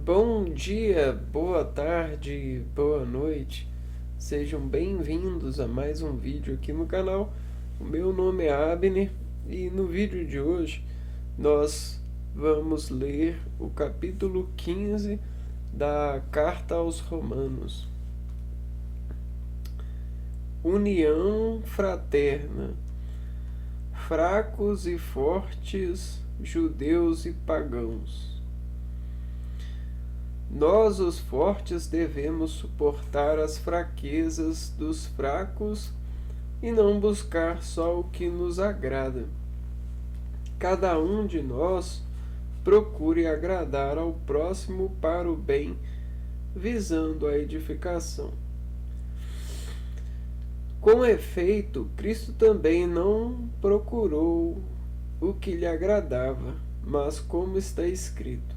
Bom dia, boa tarde, boa noite. Sejam bem-vindos a mais um vídeo aqui no canal. O meu nome é Abner e no vídeo de hoje nós vamos ler o capítulo 15 da Carta aos Romanos. União fraterna. Fracos e fortes, judeus e pagãos. Nós, os fortes, devemos suportar as fraquezas dos fracos e não buscar só o que nos agrada. Cada um de nós procure agradar ao próximo para o bem, visando a edificação. Com efeito, Cristo também não procurou o que lhe agradava, mas como está escrito: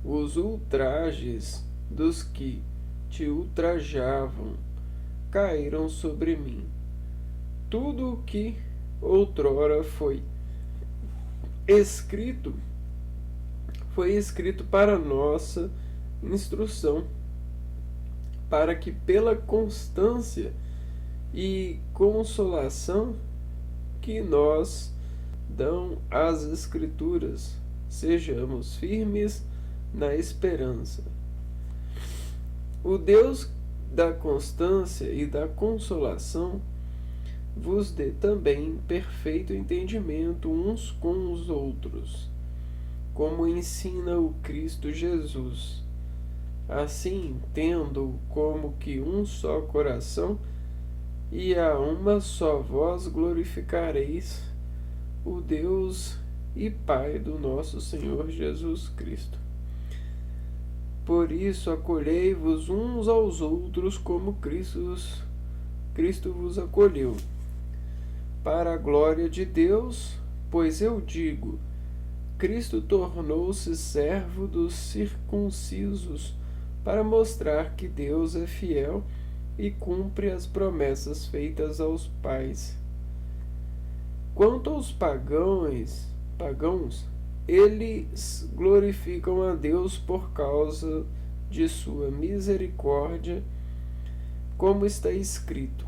os ultrajes dos que te ultrajavam caíram sobre mim. Tudo o que outrora foi escrito para nossa instrução, para que pela constância e consolação que nos dão as Escrituras, sejamos firmes na esperança. O Deus da constância e da consolação vos dê também perfeito entendimento uns com os outros, como ensina o Cristo Jesus. Assim, tendo como que um só coração e a uma só voz glorificareis o Deus e Pai do nosso Senhor Jesus Cristo. Por isso, acolhei-vos uns aos outros como Cristo vos acolheu, para a glória de Deus, pois eu digo, Cristo tornou-se servo dos circuncisos, para mostrar que Deus é fiel e cumpre as promessas feitas aos pais. Quanto aos pagãos, eles glorificam a Deus por causa de sua misericórdia, como está escrito: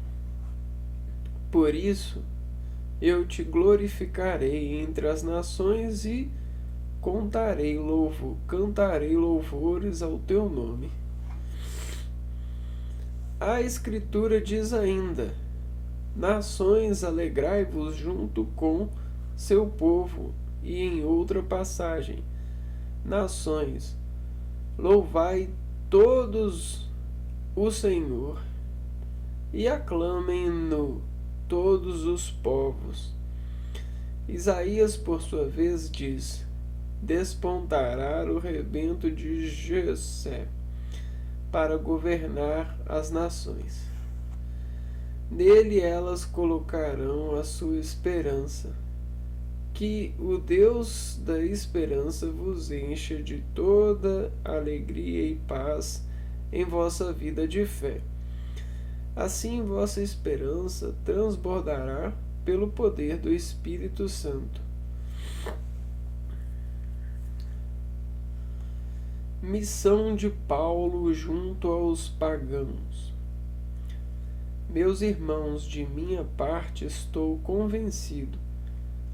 por isso eu te glorificarei entre as nações e cantarei louvores ao teu nome. A Escritura diz ainda: nações, alegrai-vos junto com seu povo. E em outra passagem: nações, louvai todos o Senhor, e aclamem-no todos os povos. Isaías, por sua vez, diz: despontará o rebento de Jessé para governar as nações. Nele elas colocarão a sua esperança. Que o Deus da esperança vos encha de toda alegria e paz em vossa vida de fé. Assim vossa esperança transbordará pelo poder do Espírito Santo. Missão de Paulo junto aos pagãos. Meus irmãos, de minha parte estou convencido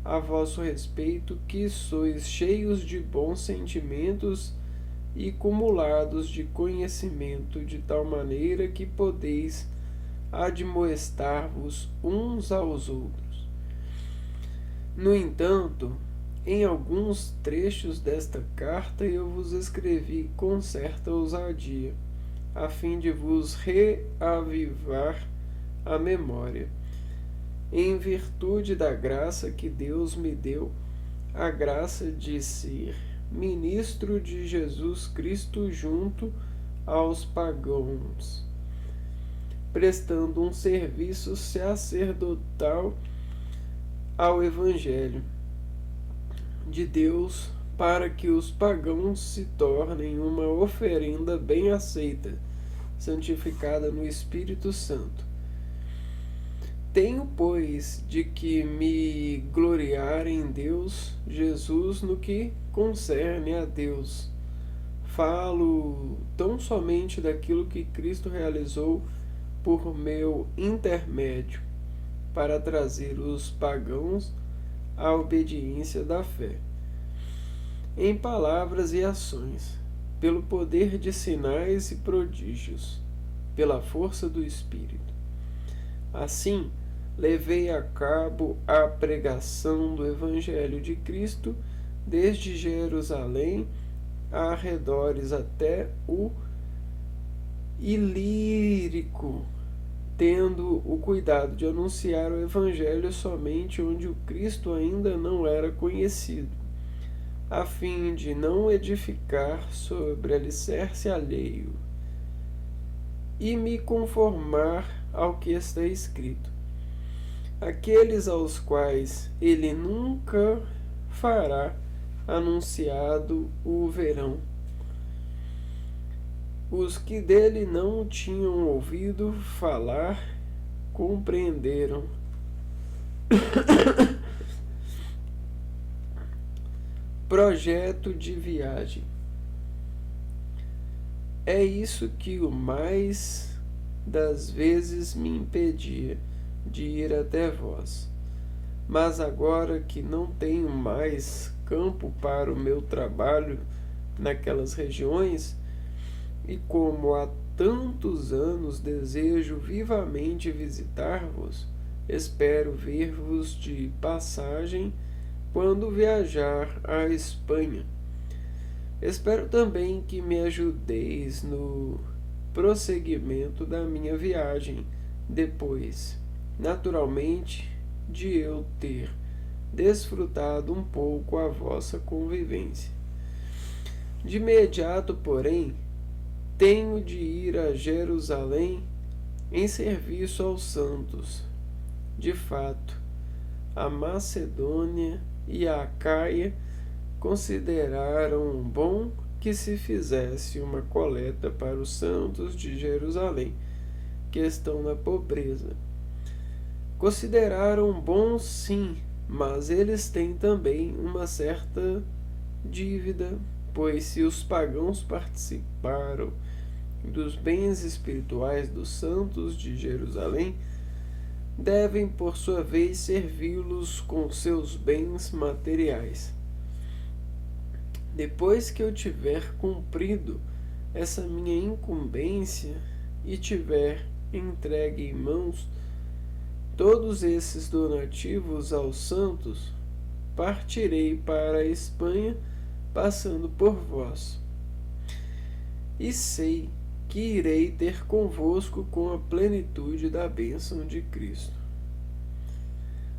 a vosso respeito que sois cheios de bons sentimentos e cumulados de conhecimento, de tal maneira que podeis admoestar-vos uns aos outros. No entanto, em alguns trechos desta carta eu vos escrevi com certa ousadia, a fim de vos reavivar a memória, em virtude da graça que Deus me deu, a graça de ser ministro de Jesus Cristo junto aos pagãos, prestando um serviço sacerdotal ao Evangelho de Deus, para que os pagãos se tornem uma oferenda bem aceita, santificada no Espírito Santo. Tenho, pois, de que me gloriar em Deus Jesus no que concerne a Deus, falo tão somente daquilo que Cristo realizou por meu intermédio para trazer os pagãos à obediência da fé, em palavras e ações, pelo poder de sinais e prodígios, pela força do Espírito. Assim, levei a cabo a pregação do Evangelho de Cristo desde Jerusalém a arredores até o Ilírico, tendo o cuidado de anunciar o Evangelho somente onde o Cristo ainda não era conhecido, a fim de não edificar sobre alicerce alheio, e me conformar ao que está escrito: aqueles aos quais ele nunca fará anunciado o verão. Os que dele não tinham ouvido falar compreenderam. Projeto de viagem. É isso que o mais das vezes me impedia de ir até vós. Mas agora que não tenho mais campo para o meu trabalho naquelas regiões, e como há tantos anos desejo vivamente visitar-vos, espero ver-vos de passagem quando viajar à Espanha. Espero também que me ajudeis no prosseguimento da minha viagem, depois, naturalmente, de eu ter desfrutado um pouco a vossa convivência. De imediato, porém, tenho de ir a Jerusalém em serviço aos santos. De fato, a Macedônia e a Acaia consideraram bom que se fizesse uma coleta para os santos de Jerusalém, que estão na pobreza. Consideraram bom, sim, mas eles têm também uma certa dívida, pois se os pagãos participaram dos bens espirituais dos santos de Jerusalém, devem, por sua vez, servi-los com seus bens materiais. Depois que eu tiver cumprido essa minha incumbência e tiver entregue em mãos todos esses donativos aos santos, partirei para a Espanha, passando por vós. E sei que irei ter convosco com a plenitude da bênção de Cristo.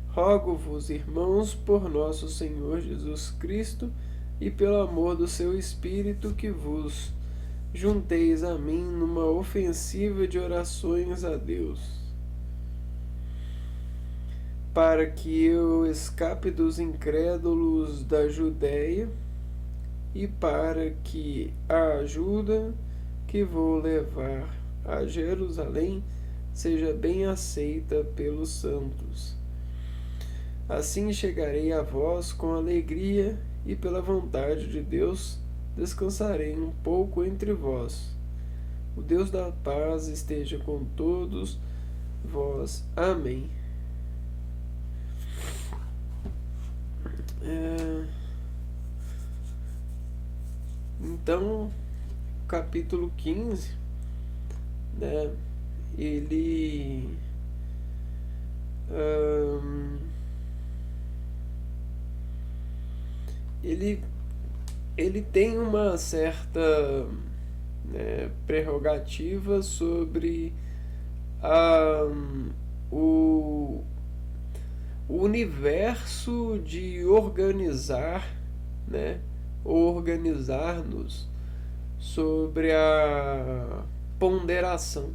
Rogo-vos, irmãos, por nosso Senhor Jesus Cristo e pelo amor do seu Espírito, que vos junteis a mim numa ofensiva de orações a Deus, para que eu escape dos incrédulos da Judéia e para que a ajuda que vou levar a Jerusalém seja bem aceita pelos santos. Assim chegarei a vós com alegria e pela vontade de Deus descansarei um pouco entre vós. O Deus da paz esteja com todos vós. Amém. Então, capítulo 15, né, ele tem uma certa, né, prerrogativa sobre o universo de organizar, né, organizar-nos sobre a ponderação.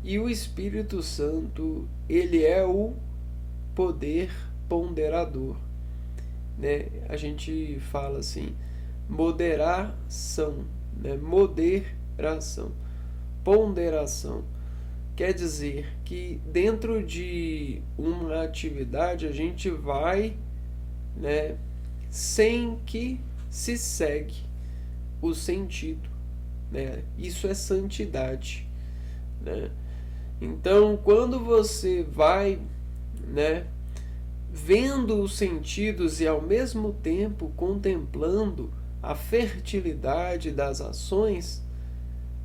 E o Espírito Santo, ele é o poder ponderador, né? A gente fala assim, moderação, né? Moderação, ponderação. Quer dizer que dentro de uma atividade a gente vai, né, sem que se segue o sentido, né? Isso é santidade, né? Então, quando você vai, né, vendo os sentidos e ao mesmo tempo contemplando a fertilidade das ações,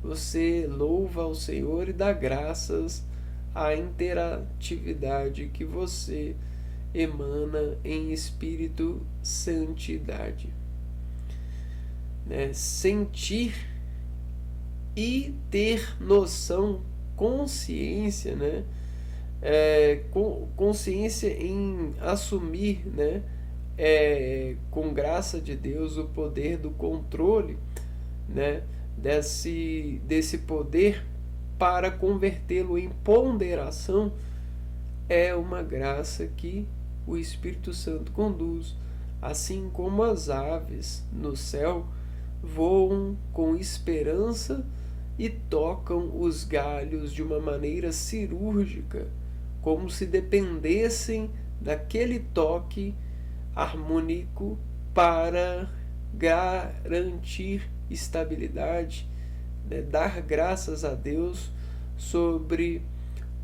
você louva ao Senhor e dá graças à interatividade que você emana em espírito santidade, né? Sentir e ter noção, consciência, né? Consciência em assumir, né? Com graça de Deus, o poder do controle, né? Desse poder para convertê-lo em ponderação, é uma graça que o Espírito Santo conduz, assim como as aves no céu voam com esperança e tocam os galhos de uma maneira cirúrgica, como se dependessem daquele toque harmônico para garantir estabilidade, né? Dar graças a Deus sobre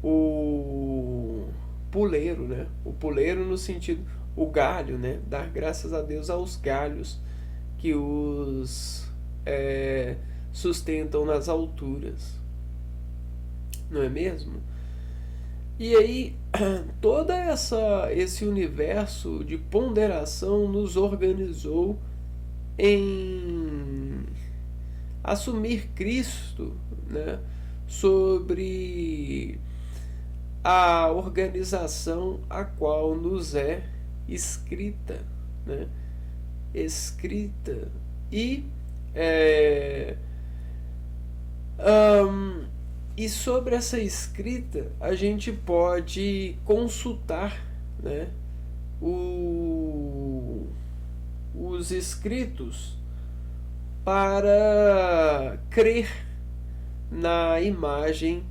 o puleiro, né? O puleiro no sentido, o galho, né? Dar graças a Deus aos galhos que os sustentam nas alturas, não é mesmo? E aí, todo esse universo de ponderação nos organizou em assumir Cristo, né, sobre a organização a qual nos é escrita, né? Escrita. E e sobre essa escrita a gente pode consultar, né, os escritos para crer na imagem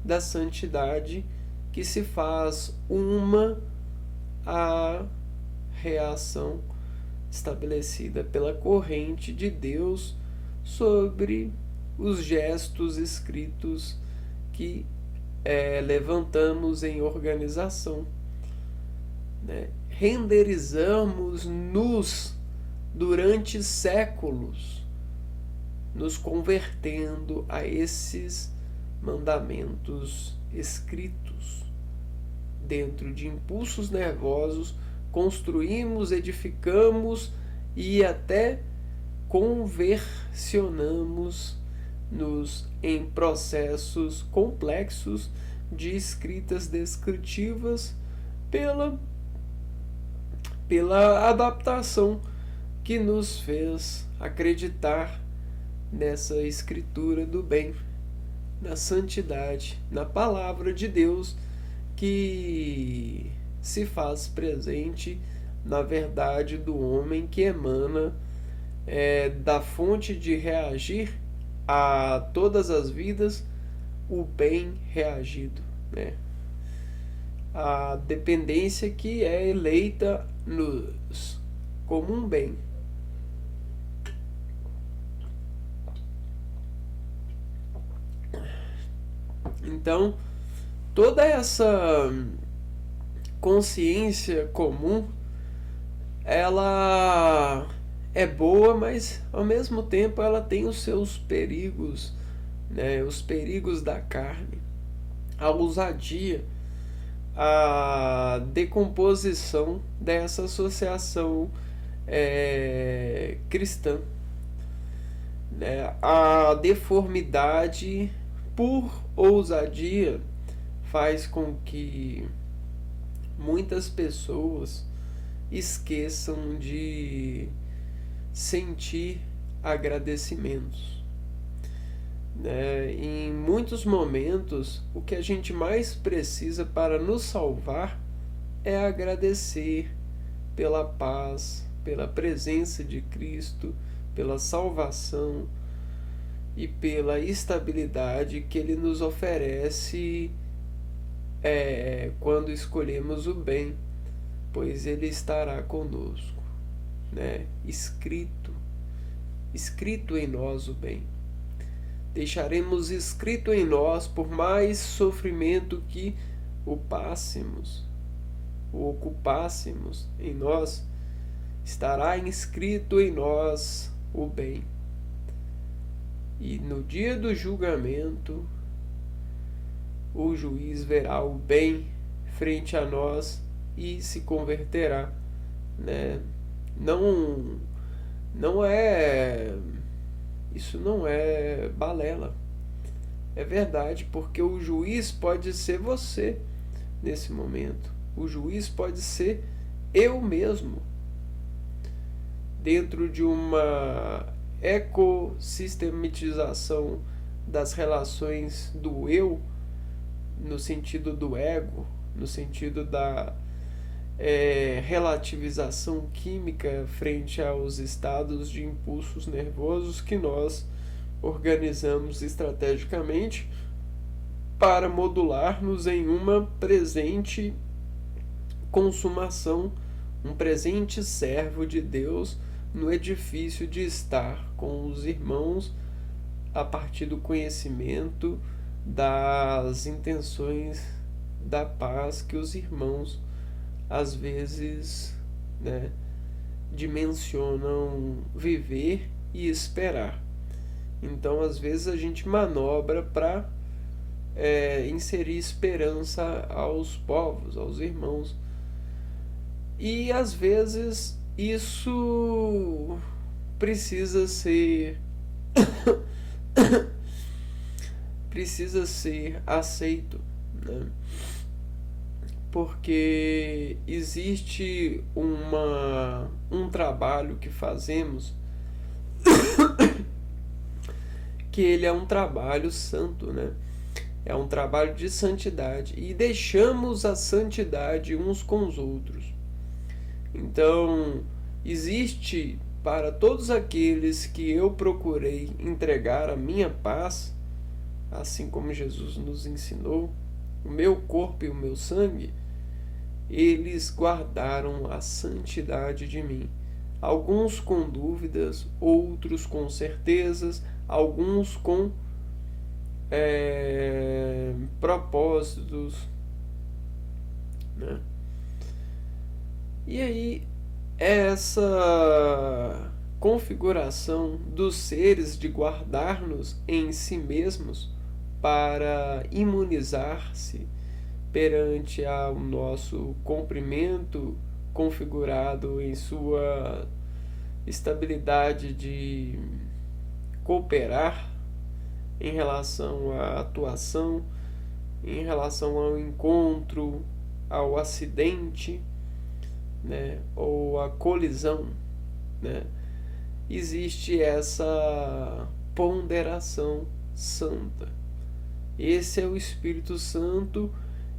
da santidade que se faz uma à reação estabelecida pela corrente de Deus sobre os gestos escritos que levantamos em organização, né? Renderizamos-nos durante séculos, nos convertendo a esses mandamentos escritos. Dentro de impulsos nervosos, construímos, edificamos e até conversionamos-nos em processos complexos de escritas descritivas pela adaptação que nos fez acreditar nessa escritura do bem, na santidade, na palavra de Deus que se faz presente na verdade do homem que emana da fonte de reagir a todas as vidas o bem reagido, né? A dependência que é eleita nos como um bem. Então, toda essa consciência comum, ela é boa, mas ao mesmo tempo ela tem os seus perigos, né? Os perigos da carne, a ousadia, a decomposição dessa associação cristã, né? A deformidade por ousadia faz com que muitas pessoas esqueçam de sentir agradecimentos, né? Em muitos momentos, o que a gente mais precisa para nos salvar é agradecer pela paz, pela presença de Cristo, pela salvação e pela estabilidade que Ele nos oferece quando escolhemos o bem, pois Ele estará conosco, né? Escrito escrito em nós o bem. Deixaremos escrito em nós, por mais sofrimento que o pássemos, o ocupássemos em nós, estará inscrito em nós o bem. E no dia do julgamento, o juiz verá o bem frente a nós e se converterá, né? Isso não é balela. É verdade, porque o juiz pode ser você nesse momento. O juiz pode ser eu mesmo. Dentro de uma ecossistematização das relações do eu, no sentido do ego, no sentido da relativização química frente aos estados de impulsos nervosos que nós organizamos estrategicamente para modular-nos em uma presente consumação, um presente servo de Deus no edifício de estar com os irmãos a partir do conhecimento das intenções da paz que os irmãos às vezes, né, dimensionam viver e esperar. Então, às vezes, a gente manobra para inserir esperança aos povos, aos irmãos. E, às vezes, isso precisa ser aceito, né? Porque existe um trabalho que fazemos que ele é um trabalho santo, né? É um trabalho de santidade e deixamos a santidade uns com os outros. Então, existe para todos aqueles que eu procurei entregar a minha paz, assim como Jesus nos ensinou, o meu corpo e o meu sangue, eles guardaram a santidade de mim. Alguns com dúvidas, outros com certezas, alguns com propósitos, né? E aí, essa configuração dos seres de guardar-nos em si mesmos para imunizar-se perante ao nosso comprimento configurado em sua estabilidade de cooperar em relação à atuação, em relação ao encontro, ao acidente, né, ou à colisão, né? Existe essa ponderação santa. Esse é o Espírito Santo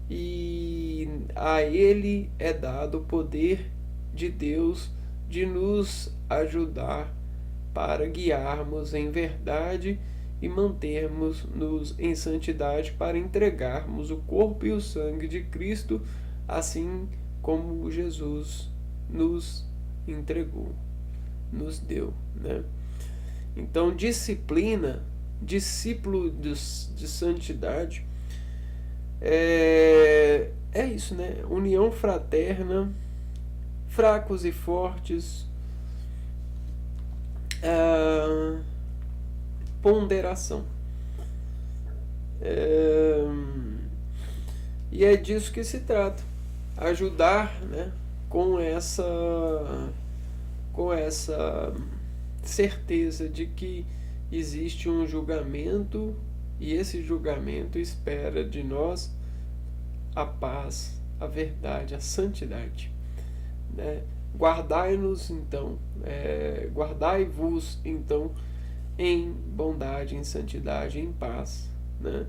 e a ele é dado o poder de Deus de nos ajudar para guiarmos em verdade e mantermos-nos em santidade para entregarmos o corpo e o sangue de Cristo, assim como Jesus nos entregou, nos deu, né? Então, discípulo de santidade, é isso, né? União fraterna, fracos e fortes, ponderação. E é disso que se trata. Ajudar, né, com essa certeza de que existe um julgamento e esse julgamento espera de nós a paz, a verdade, a santidade, né? Guardai-nos então, guardai-vos então em bondade, em santidade, em paz, né?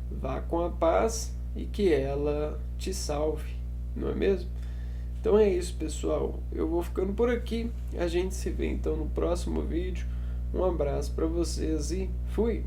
Vá com a paz e que ela te salve, não é mesmo? Então é isso, pessoal. Eu vou ficando por aqui. A gente se vê então no próximo vídeo. Um abraço para vocês e fui!